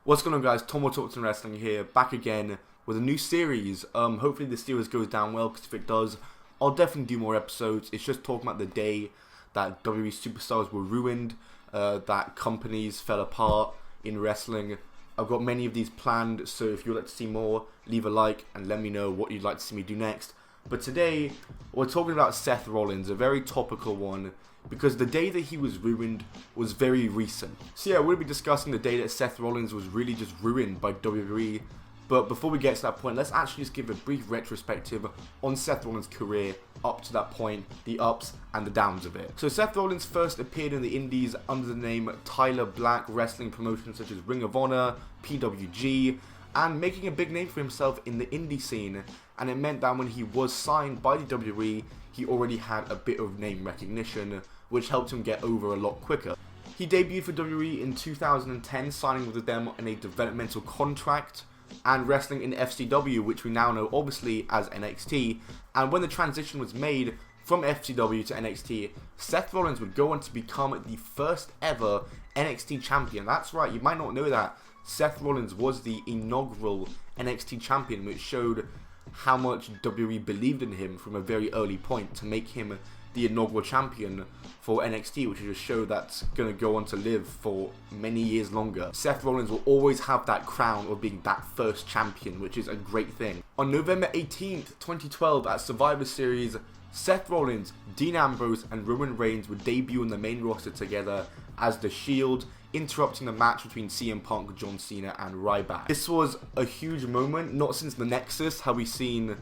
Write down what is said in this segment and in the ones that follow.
What's going on, guys? Tom Talks and Wrestling here, back again with a new series. Hopefully the series goes down well, because if it does, I'll definitely do more episodes. It's just talking about the day that WWE superstars were ruined, that companies fell apart in wrestling. I've got many of these planned, so if you'd like to see more, leave a like and let me know what you'd like to see me do next. But today, we're talking about Seth Rollins, a very topical one, because the day that he was ruined was very recent. So yeah, we'll be discussing the day that Seth Rollins was really just ruined by WWE. But before we get to that point, let's actually just give a brief retrospective on Seth Rollins' career up to that point, the ups and the downs of it. So Seth Rollins first appeared in the indies under the name Tyler Black, wrestling promotions such as Ring of Honor, PWG, and making a big name for himself in the indie scene. And it meant that when he was signed by the WWE, he already had a bit of name recognition, which helped him get over a lot quicker. He debuted for WWE in 2010, signing with them in a developmental contract and wrestling in FCW, which we now know obviously as NXT. And when the transition was made from FCW to NXT, Seth Rollins would go on to become the first ever NXT champion. That's right, you might not know that. Seth Rollins was the inaugural NXT champion, which showed how much WWE believed in him from a very early point to make him the inaugural champion for NXT, which is a show that's going to go on to live for many years longer. Seth Rollins will always have that crown of being that first champion, which is a great thing. On November 18th, 2012 at Survivor Series, Seth Rollins, Dean Ambrose and Roman Reigns would debut on the main roster together as The Shield, interrupting the match between CM Punk, John Cena and Ryback. This was a huge moment. Not since the Nexus have we seen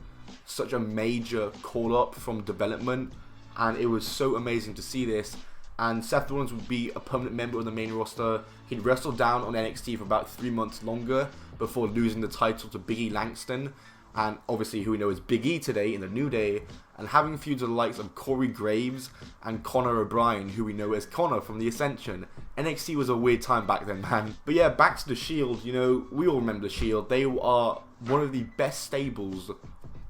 such a major call-up from development, and it was so amazing to see this. And Seth Rollins would be a permanent member of the main roster. He'd wrestle down on NXT for about 3 months longer before losing the title to Big E Langston, and obviously who we know as Big E today in the New Day, and having feuds with the likes of Corey Graves and Conor O'Brien, who we know as Conor from the Ascension. NXT was a weird time back then, man. But yeah, back to The Shield. You know, we all remember The Shield. They are one of the best stables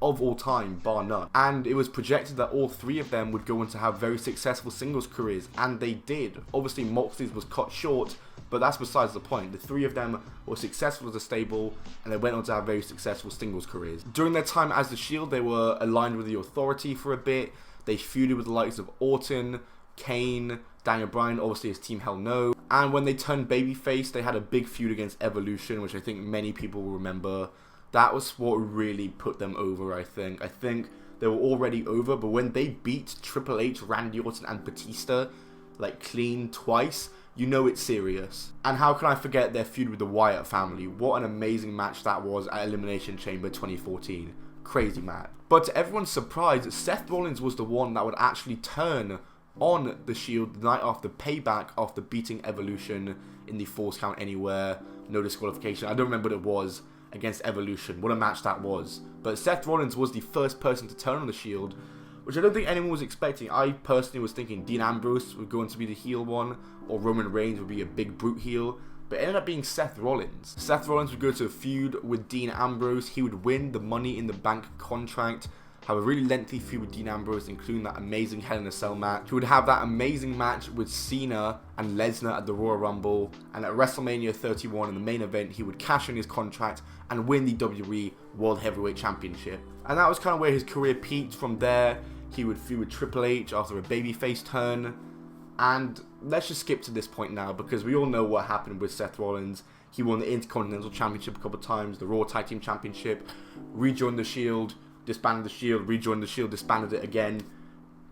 of all time, bar none. And it was projected that all three of them would go on to have very successful singles careers, and they did. Obviously, Moxley's was cut short, but that's besides the point. The three of them were successful as a stable, and they went on to have very successful singles careers. During their time as The Shield, they were aligned with the Authority for a bit. They feuded with the likes of Orton, Kane, Daniel Bryan, obviously his team Hell No. And when they turned babyface, they had a big feud against Evolution, which I think many people will remember. That was what really put them over, I think. I think they were already over, but when they beat Triple H, Randy Orton and Batista, like clean twice, you know it's serious. And how can I forget their feud with the Wyatt family? What an amazing match that was at Elimination Chamber 2014. Crazy match. But to everyone's surprise, Seth Rollins was the one that would actually turn on The Shield the night after Payback, after beating Evolution in the Falls Count Anywhere, no disqualification. I don't remember what it was, against Evolution. What a match that was. But Seth Rollins was the first person to turn on The Shield, which I don't think anyone was expecting. I personally was thinking Dean Ambrose was going to be the heel one, or Roman Reigns would be a big brute heel, but it ended up being Seth Rollins. Seth Rollins would go to a feud with Dean Ambrose. He would win the Money in the Bank contract, have a really lengthy feud with Dean Ambrose, including that amazing Hell in a Cell match. He would have that amazing match with Cena and Lesnar at the Royal Rumble, and at WrestleMania 31 in the main event, he would cash in his contract and win the WWE World Heavyweight Championship. And that was kind of where his career peaked. From there, he would feud with Triple H after a babyface turn. And let's just skip to this point now, because we all know what happened with Seth Rollins. He won the Intercontinental Championship a couple of times, the Raw Tag Team Championship, rejoined The Shield, disbanded The Shield, rejoined The Shield, disbanded it again.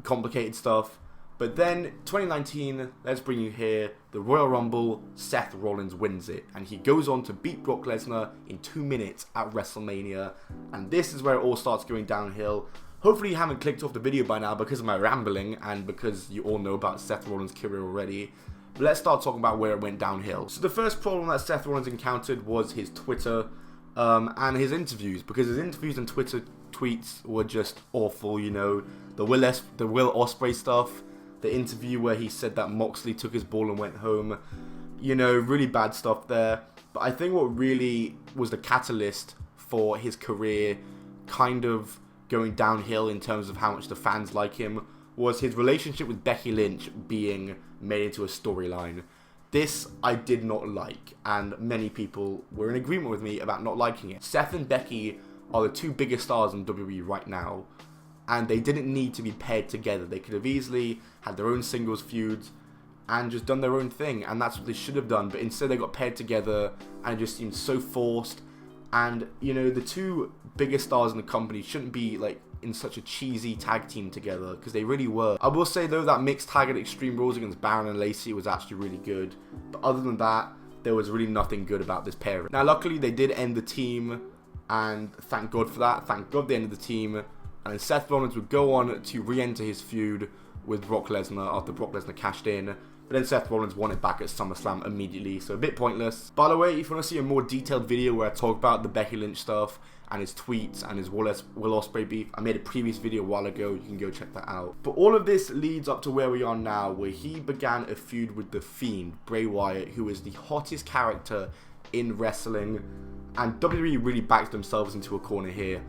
Complicated stuff. But then, 2019, let's bring you here, the Royal Rumble, Seth Rollins wins it. And he goes on to beat Brock Lesnar in 2 minutes at WrestleMania. And this is where it all starts going downhill. Hopefully you haven't clicked off the video by now because of my rambling and because you all know about Seth Rollins' career already. But let's start talking about where it went downhill. So the first problem that Seth Rollins encountered was his Twitter and his interviews, because his interviews and Twitter tweets were just awful. You know, the Will Ospreay stuff, the interview where he said that Moxley took his ball and went home, you know, really bad stuff there. But I think what really was the catalyst for his career kind of going downhill in terms of how much the fans like him was his relationship with Becky Lynch being made into a storyline. This I did not like, and many people were in agreement with me about not liking it. Seth and Becky are the two biggest stars in WWE right now, and they didn't need to be paired together. They could have easily had their own singles feuds and just done their own thing, and that's what they should have done, but instead they got paired together, and it just seemed so forced. And, you know, the two biggest stars in the company shouldn't be, like, in such a cheesy tag team together, because they really were. I will say, though, that mixed tag at Extreme Rules against Baron and Lacey was actually really good, but other than that, there was really nothing good about this pairing. Now, luckily, they did end the team, and thank God for that. Thank God they ended the team, and then Seth Rollins would go on to re-enter his feud with Brock Lesnar after Brock Lesnar cashed in. But then Seth Rollins won it back at SummerSlam immediately, so a bit pointless. By the way, if you want to see a more detailed video where I talk about the Becky Lynch stuff and his tweets and his Will Ospreay beef, I made a previous video a while ago, you can go check that out. But all of this leads up to where we are now, where he began a feud with The Fiend, Bray Wyatt, who is the hottest character in wrestling, and WWE really backed themselves into a corner here.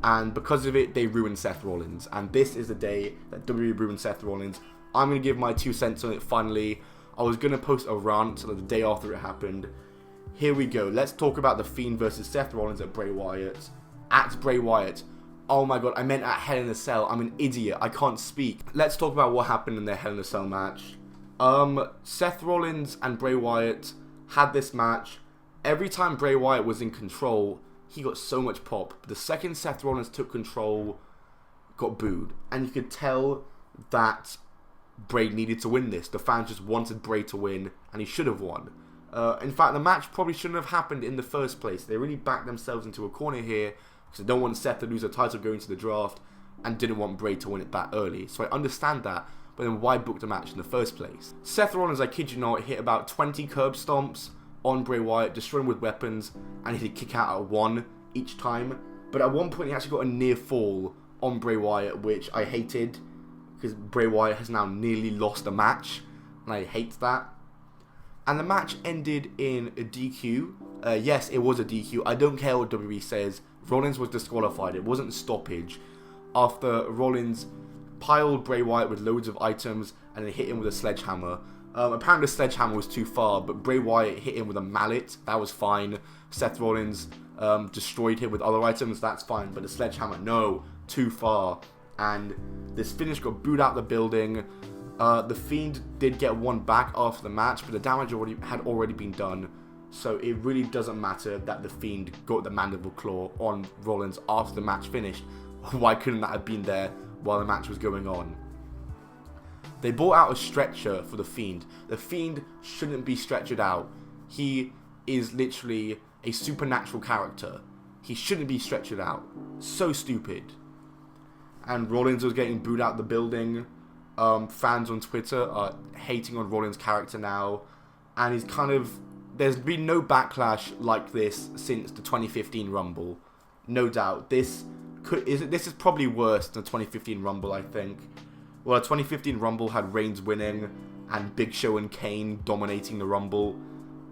And because of it, they ruined Seth Rollins, and this is the day that WWE ruined Seth Rollins. I'm going to give my 2 cents on it finally. I was going to post a rant the day after it happened. Here we go. Let's talk about The Fiend versus Seth Rollins at Bray Wyatt. At Bray Wyatt. Oh my god, I meant at Hell in a Cell. I'm an idiot. I can't speak. Let's talk about what happened in their Hell in a Cell match. Seth Rollins and Bray Wyatt had this match. Every time Bray Wyatt was in control, he got so much pop. But the second Seth Rollins took control, got booed. And you could tell that Bray needed to win this. The fans just wanted Bray to win, and he should have won. In fact, the match probably shouldn't have happened in the first place. They really backed themselves into a corner here because they don't want Seth to lose the title going to the draft and didn't want Bray to win it that early. So I understand that, but then why book the match in the first place? Seth Rollins, I kid you not, hit about 20 curb stomps on Bray Wyatt, destroying him with weapons, and he did kick out at 1 each time. But at one point, he actually got a near fall on Bray Wyatt, which I hated, because Bray Wyatt has now nearly lost the match, and I hate that. And the match ended in a DQ. Yes, it was a DQ. I don't care what WWE says. Rollins was disqualified. It wasn't stoppage. After Rollins piled Bray Wyatt with loads of items and then hit him with a sledgehammer. Apparently the sledgehammer was too far, but Bray Wyatt hit him with a mallet. That was fine. Seth Rollins destroyed him with other items. That's fine. But the sledgehammer, no. Too far. And this finish got booed out the building. The Fiend did get one back after the match, but the damage had already been done. So it really doesn't matter that the Fiend got the mandible claw on Rollins after the match finished. Why couldn't that have been there while the match was going on? They brought out a stretcher for the Fiend. The Fiend shouldn't be stretchered out. He is literally a supernatural character. He shouldn't be stretchered out. So stupid. And Rollins was getting booed out the building. Fans on Twitter are hating on Rollins' character now. And he's kind of... There's been no backlash like this since the 2015 Rumble. No doubt. This is probably worse than the 2015 Rumble, I think. Well, the 2015 Rumble had Reigns winning and Big Show and Kane dominating the Rumble.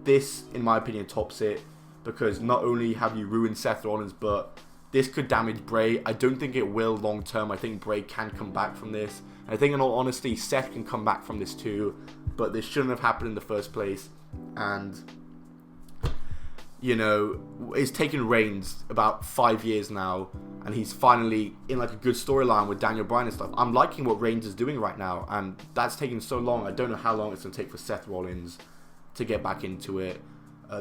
This, in my opinion, tops it. Because not only have you ruined Seth Rollins, but this could damage Bray. I don't think it will long term. I think Bray can come back from this. I think in all honesty, Seth can come back from this too. But this shouldn't have happened in the first place. And, you know, it's taken Reigns about 5 years now. And he's finally in like a good storyline with Daniel Bryan and stuff. I'm liking what Reigns is doing right now. And that's taken so long. I don't know how long it's going to take for Seth Rollins to get back into it.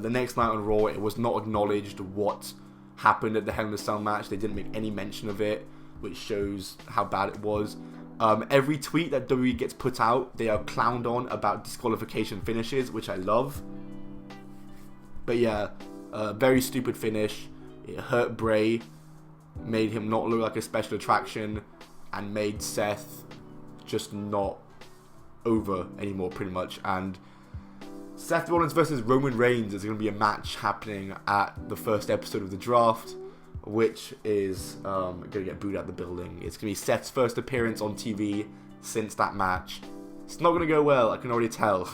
The next night on Raw, it was not acknowledged what happened at the Hell in a Cell match. They didn't make any mention of it, which shows how bad it was. Every tweet that WWE gets put out, they are clowned on about disqualification finishes, which I love. But yeah, very stupid finish. It hurt Bray, made him not look like a special attraction, and made Seth just not over anymore, pretty much. And Seth Rollins versus Roman Reigns is going to be a match happening at the first episode of the draft, which is going to get booed out the building. It's going to be Seth's first appearance on TV since that match. It's not going to go well, I can already tell.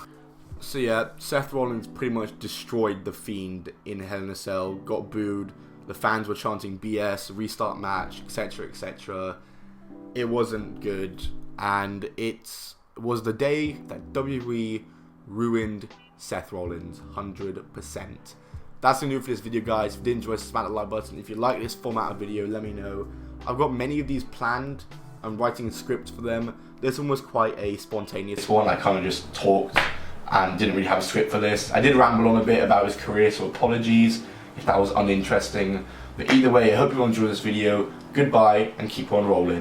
So yeah, Seth Rollins pretty much destroyed The Fiend in Hell in a Cell, got booed, the fans were chanting BS, restart match, etc, etc. It wasn't good, and it was the day that WWE ruined Seth Rollins, 100%. That's going to do it for this video, guys. If you did enjoy, smash the like button. If you like this format of video, let me know. I've got many of these planned. I'm writing a script for them. This one was quite a spontaneous one. I kind of just talked and didn't really have a script for this. I did ramble on a bit about his career, so apologies if that was uninteresting. But either way, I hope you all enjoyed this video. Goodbye, and keep on rolling.